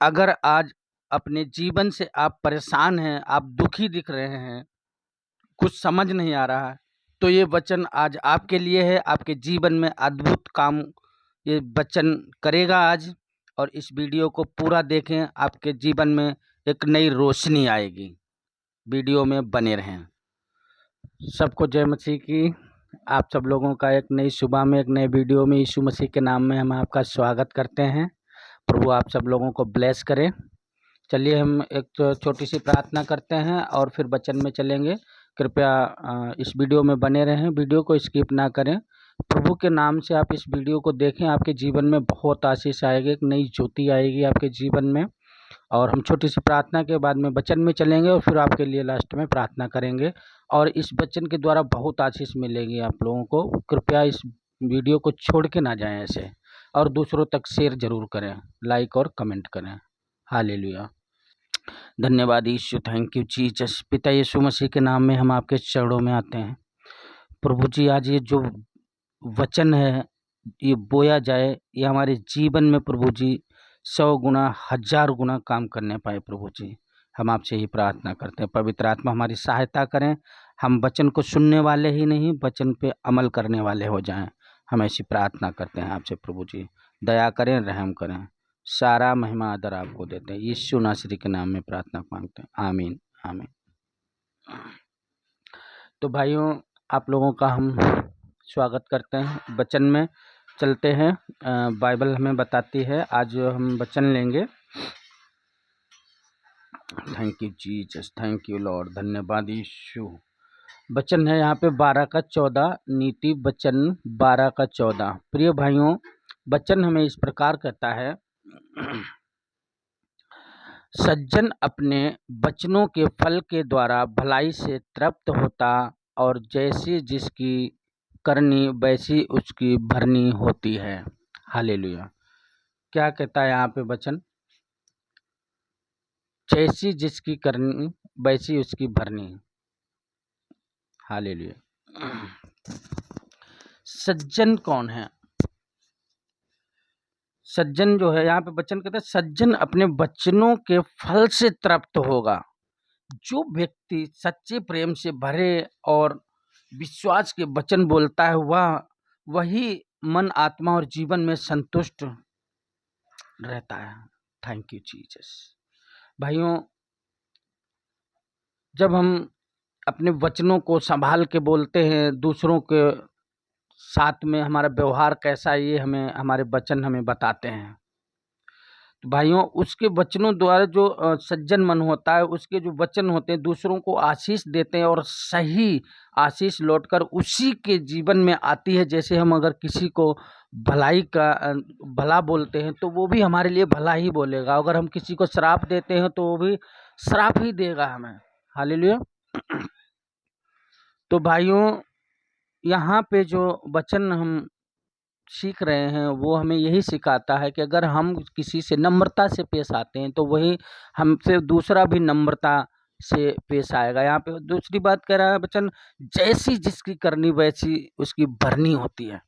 अगर आज अपने जीवन से आप परेशान हैं, आप दुखी दिख रहे हैं, कुछ समझ नहीं आ रहा है, तो ये वचन आज आपके लिए है। आपके जीवन में अद्भुत काम ये वचन करेगा आज। और इस वीडियो को पूरा देखें, आपके जीवन में एक नई रोशनी आएगी। वीडियो में बने रहें। सबको जय मसीह की। आप सब लोगों का एक नई सुबह में, एक नए वीडियो में यीशु मसीह के नाम में हम आपका स्वागत करते हैं। प्रभु आप सब लोगों को ब्लेस करें। चलिए हम एक छोटी सी प्रार्थना करते हैं और फिर वचन में चलेंगे। कृपया इस वीडियो में बने रहें, वीडियो को स्किप ना करें। प्रभु के नाम से आप इस वीडियो को देखें, आपके जीवन में बहुत आशीष आएगी, एक नई ज्योति आएगी आपके जीवन में। और हम छोटी सी प्रार्थना के बाद में वचन में चलेंगे और फिर आपके लिए लास्ट में प्रार्थना करेंगे। और इस वचन के द्वारा बहुत आशीष मिलेगी आप लोगों को। कृपया इस वीडियो को छोड़ के ना जाएं ऐसे, और दूसरों तक शेयर जरूर करें, लाइक और कमेंट करें। हालेलुया। धन्यवाद यीशु, थैंक यू जीसस। पिता यीशु मसीह के नाम में हम आपके चरणों में आते हैं। प्रभु जी, आज ये जो वचन है ये बोया जाए, ये हमारे जीवन में प्रभु जी 100 गुना 1000 गुना काम करने पाए। प्रभु जी हम आपसे ही प्रार्थना करते हैं, पवित्र आत्मा हमारी सहायता करें। हम वचन को सुनने वाले ही नहीं, वचन पे अमल करने वाले हो जाएं। हम ऐसी प्रार्थना करते हैं आपसे। प्रभु जी दया करें, रहम करें। सारा महिमा आदर आपको देते हैं, यीशु नासरी के नाम में प्रार्थना मांगते हैं, आमीन आमीन। तो भाइयों, आप लोगों का हम स्वागत करते हैं। वचन में चलते हैं। बाइबल हमें बताती है, आज हम वचन लेंगे। Thank you Jesus, thank you Lord, धन्यवाद यीशु। वचन है यहाँ पे 12 का 14, नीति वचन 12 का 14। प्रिय भाइयों, वचन हमें इस प्रकार कहता है, सज्जन अपने वचनों के फल के द्वारा भलाई से तृप्त होता, और जैसी जिसकी करनी वैसी उसकी भरनी होती है। हालेलुया। क्या कहता है यहाँ पे वचन? जैसी जिसकी करनी वैसी उसकी भरनी। हालेलुया। सज्जन कौन है? सज्जन जो है, यहाँ पे वचन कहता है सज्जन अपने वचनों के फल से तृप्त होगा। जो व्यक्ति सच्चे प्रेम से भरे और विश्वास के वचन बोलता है, वही मन, आत्मा और जीवन में संतुष्ट रहता है। Thank you Jesus. भाइयों, जब हम अपने वचनों को संभाल के बोलते हैं, दूसरों के साथ में हमारा व्यवहार कैसा है, ये हमें हमारे वचन हमें बताते हैं। तो भाइयों, उसके वचनों द्वारा जो सज्जन मन होता है, उसके जो वचन होते हैं दूसरों को आशीष देते हैं, और सही आशीष लौटकर उसी के जीवन में आती है। जैसे हम अगर किसी को भला बोलते हैं तो वो भी हमारे लिए भला ही बोलेगा। अगर हम किसी को श्राप देते हैं तो वो भी श्राप ही देगा हमें। हालेलुया। तो भाइयों, यहाँ पे जो वचन हम सीख रहे हैं वो हमें यही सिखाता है कि अगर हम किसी से नम्रता से पेश आते हैं तो वही हमसे दूसरा भी नम्रता से पेश आएगा। यहाँ पे दूसरी बात कह रहा है वचन, जैसी जिसकी करनी वैसी उसकी भरनी होती है।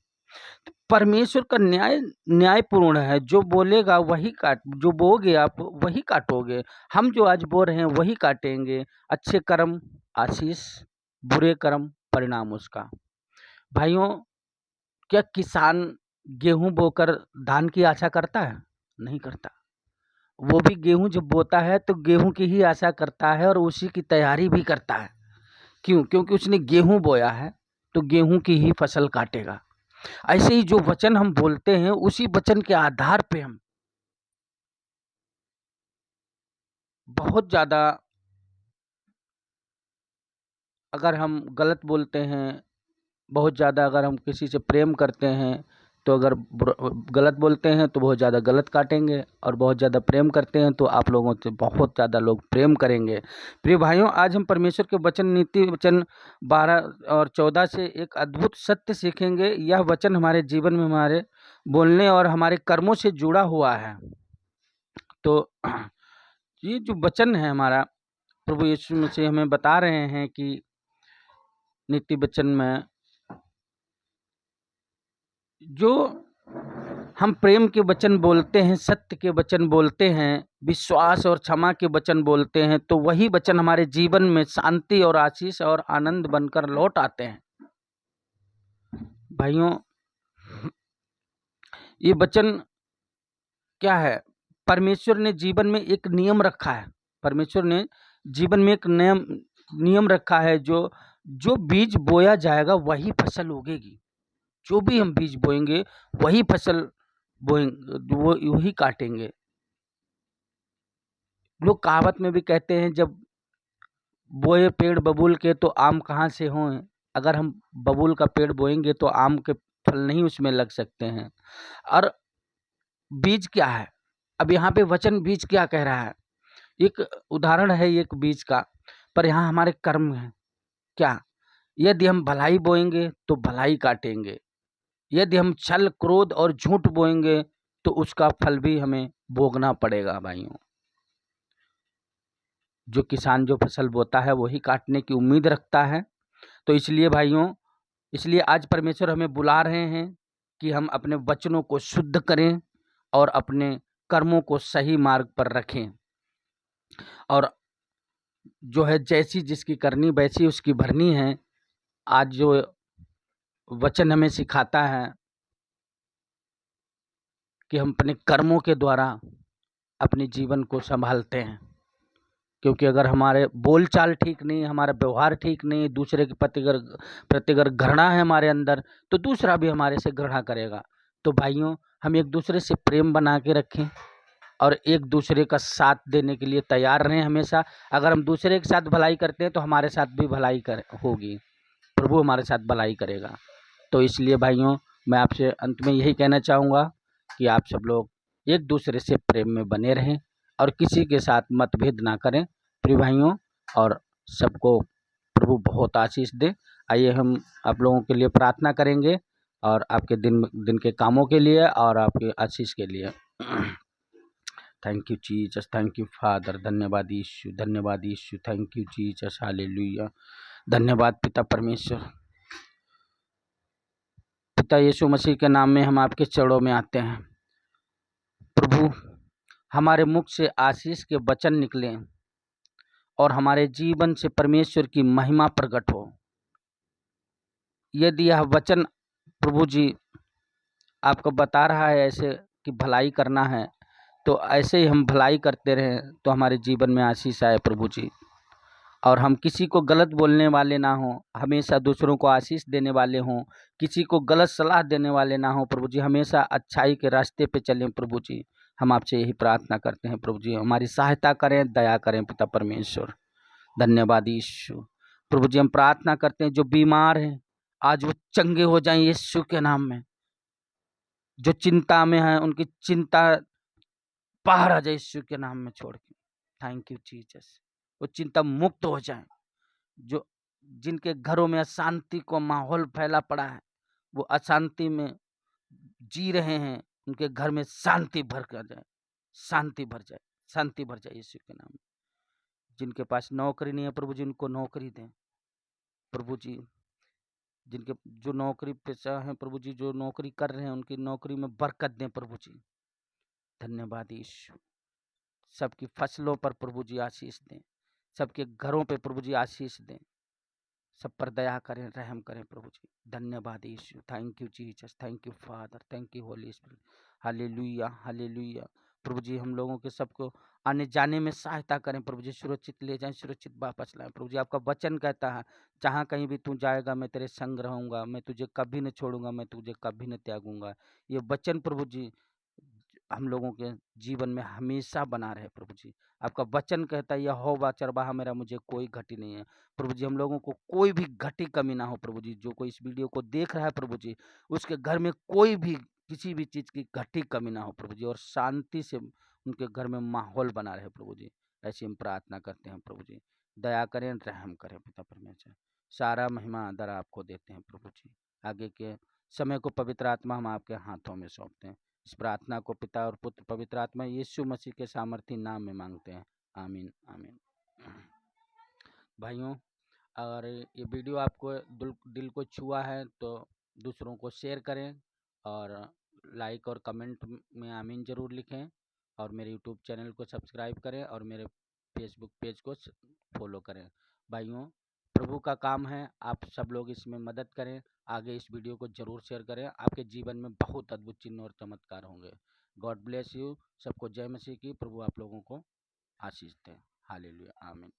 तो परमेश्वर का न्याय न्यायपूर्ण है। जो बोलेगा वही जो बोगे आप वही काटोगे। हम जो आज बो रहे हैं वही काटेंगे। अच्छे कर्म आशीष, बुरे कर्म परिणाम उसका। भाइयों, क्या किसान गेहूं बोकर धान की आशा करता है? नहीं करता। वो भी गेहूं जब बोता है तो गेहूं की ही आशा करता है और उसी की तैयारी भी करता है। क्यों? क्योंकि उसने गेहूं बोया है तो गेहूं की ही फसल काटेगा। ऐसे ही जो वचन हम बोलते हैं, उसी वचन के आधार पे हम बहुत ज्यादा, अगर हम गलत बोलते हैं, बहुत ज़्यादा अगर हम किसी से प्रेम करते हैं तो अगर गलत बोलते हैं तो बहुत ज़्यादा गलत काटेंगे, और बहुत ज़्यादा प्रेम करते हैं तो आप लोगों से बहुत ज़्यादा लोग प्रेम करेंगे। प्रिय भाइयों, आज हम परमेश्वर के वचन नीति वचन 12 और 14 से एक अद्भुत सत्य सीखेंगे। यह वचन हमारे जीवन में हमारे बोलने और हमारे कर्मों से जुड़ा हुआ है। तो ये जो वचन है हमारा, प्रभु यीशु मसीह हमें बता रहे हैं कि नीति वचन में जो हम प्रेम के वचन बोलते हैं, सत्य के वचन बोलते हैं, विश्वास और क्षमा के वचन बोलते हैं, तो वही वचन हमारे जीवन में शांति और आशीष और आनंद बनकर लौट आते हैं। भाइयों, ये वचन क्या है? परमेश्वर ने जीवन में एक नियम रखा है। परमेश्वर ने जीवन में एक नियम रखा है, जो बीज बोया जाएगा वही फसल उगेगी। जो भी हम बीज बोएंगे वही फसल बोएंगे, वो वही काटेंगे। लोग कहावत में भी कहते हैं, जब बोए पेड़ बबूल के तो आम कहाँ से हों। अगर हम बबूल का पेड़ बोएंगे तो आम के फल नहीं उसमें लग सकते हैं। और बीज क्या है? अब यहाँ पे वचन बीज क्या कह रहा है? एक उदाहरण है एक बीज का, पर यहाँ हमारे कर्म है क्या? यदि हम भलाई बोएंगे तो भलाई काटेंगे, यदि हम छल क्रोध और झूठ बोएंगे तो उसका फल भी हमें भोगना पड़ेगा। भाइयों, जो किसान जो फसल बोता है वही काटने की उम्मीद रखता है। तो इसलिए भाइयों, इसलिए आज परमेश्वर हमें बुला रहे हैं कि हम अपने वचनों को शुद्ध करें और अपने कर्मों को सही मार्ग पर रखें। और जो है, जैसी जिसकी करनी वैसी उसकी भरनी है। आज जो वचन हमें सिखाता है कि हम अपने कर्मों के द्वारा अपने जीवन को संभालते हैं। क्योंकि अगर हमारे बोलचाल ठीक नहीं, हमारा व्यवहार ठीक नहीं, दूसरे के प्रति अगर घृणा है हमारे अंदर, तो दूसरा भी हमारे से घृणा करेगा। तो भाइयों, हम एक दूसरे से प्रेम बना के रखें और एक दूसरे का साथ देने के लिए तैयार रहें हमेशा। अगर हम दूसरे के साथ भलाई करते हैं तो हमारे साथ भी भलाई होगी, प्रभु हमारे साथ भलाई करेगा। तो इसलिए भाइयों, मैं आपसे अंत में यही कहना चाहूँगा कि आप सब लोग एक दूसरे से प्रेम में बने रहें और किसी के साथ मतभेद ना करें प्रिय भाइयों। और सबको प्रभु बहुत आशीष दे। आइए हम आप लोगों के लिए प्रार्थना करेंगे और आपके दिन के कामों के लिए और आपके आशीष के लिए। Thank you Jesus, thank you father, धन्यवाद यीशु, धन्यवाद यीशु, थैंक यू जीसस, हालेलुया। धन्यवाद पिता परमेश्वर। पिता यीशु मसीह के नाम में हम आपके चरणों में आते हैं प्रभु। हमारे मुख से आशीष के वचन निकलें और हमारे जीवन से परमेश्वर की महिमा प्रकट हो। यदि यह वचन प्रभु जी आपको बता रहा है ऐसे कि भलाई करना है, तो ऐसे ही हम भलाई करते रहें तो हमारे जीवन में आशीष आए प्रभु जी। और हम किसी को गलत बोलने वाले ना हों, हमेशा दूसरों को आशीष देने वाले हों, किसी को गलत सलाह देने वाले ना हों प्रभु जी। हमेशा अच्छाई के रास्ते पे चलें प्रभु जी। हम आपसे यही प्रार्थना करते हैं प्रभु जी, हमारी सहायता करें, दया करें पिता परमेश्वर। धन्यवाद यीशु। प्रभु जी, हम प्रार्थना करते हैं जो बीमार हैं आज वो चंगे हो जाएं यीशु के नाम में। जो चिंता में है उनकी चिंता बाहर आ जाए यीशु के नाम में छोड़ के। Thank you Jesus. वो चिंता मुक्त हो जाए। जो जिनके घरों में अशांति को माहौल फैला पड़ा है, वो अशांति में जी रहे हैं, उनके घर में शांति भर कर जाए, शांति भर जाए, शांति भर जाए यीशु के नाम में। जिनके पास नौकरी नहीं है प्रभु जी, उनको नौकरी दें प्रभु जी। जिनके जो नौकरी पेशा है प्रभु जी, जो नौकरी कर रहे हैं उनकी नौकरी में बरकत दें प्रभु जी। धन्यवाद यीशु। सबकी फसलों पर प्रभु जी आशीष दें, सबके घरों पे प्रभु जी आशीष दें, सब पर दया करें, रहम करें प्रभु जी। धन्यवाद यीशु। Thank you Jesus, thank you father, thank you holy spirit. Hallelujah, hallelujah. प्रभु जी, हम लोगों के सबको आने जाने में सहायता करें प्रभु जी। सुरक्षित ले जाएं, सुरक्षित वापस लाएं प्रभु जी। आपका वचन कहता है, जहाँ कहीं भी तू जाएगा मैं तेरे संग रहूंगा, मैं तुझे कभी न छोड़ूंगा, मैं तुझे कभी न त्यागूंगा। ये वचन प्रभु जी हम लोगों के जीवन में हमेशा बना रहे प्रभु जी। आपका वचन कहता है, यहोवा चरवाहा मेरा, मुझे कोई घटी नहीं है प्रभु जी। हम लोगों को कोई भी घटी कमी ना हो प्रभु जी। जो कोई इस वीडियो को देख रहा है प्रभु जी, उसके घर में कोई भी किसी भी चीज़ की घटी कमी ना हो प्रभु जी, और शांति से उनके घर में माहौल बना रहे प्रभु जी। ऐसी हम प्रार्थना करते हैं प्रभु जी। दया करें, रहम करें पिता परमेश्वर। सारा महिमा आदर आपको देते हैं प्रभु जी। आगे के समय को पवित्र आत्मा हम आपके हाथों में सौंपते हैं। इस प्रार्थना को पिता और पुत्र पवित्र आत्मा यीशु मसीह के सामर्थी नाम में मांगते हैं। आमीन, आमीन। भाइयों, अगर ये वीडियो आपको दिल को छुआ है तो दूसरों को शेयर करें और लाइक और कमेंट में आमीन ज़रूर लिखें और मेरे यूट्यूब चैनल को सब्सक्राइब करें और मेरे फेसबुक पेज को फॉलो करें। भाइयों, प्रभु का काम है, आप सब लोग इसमें मदद करें, आगे इस वीडियो को ज़रूर शेयर करें। आपके जीवन में बहुत अद्भुत चिन्ह और चमत्कार होंगे। God bless you. सबको जय मसीह की। प्रभु आप लोगों को आशीष दें। हालेलुया, आमीन।